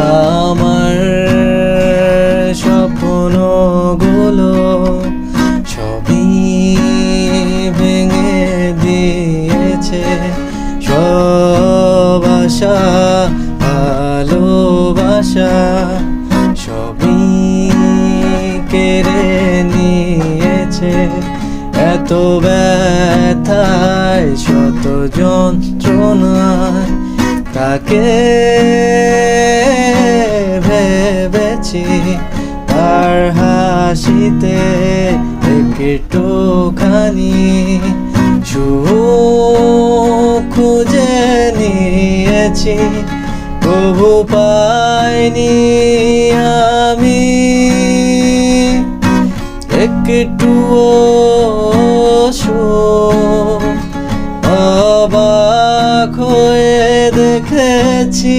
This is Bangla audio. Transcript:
আমার স্বপ্নগুলো সবই ভেঙে দিয়েছে, সব আশা ভালোবাসা সবই কেড়ে নিয়েছে। এত ব্যথায় শত যন্ত্রণায় তাকে ভেবেছি, তার হাসিতে একটুখানি সুখ খুঁজে নিয়েছি, তবু পাইনি আমি একটুও সুখ। অবাক হয়ে দেখেছি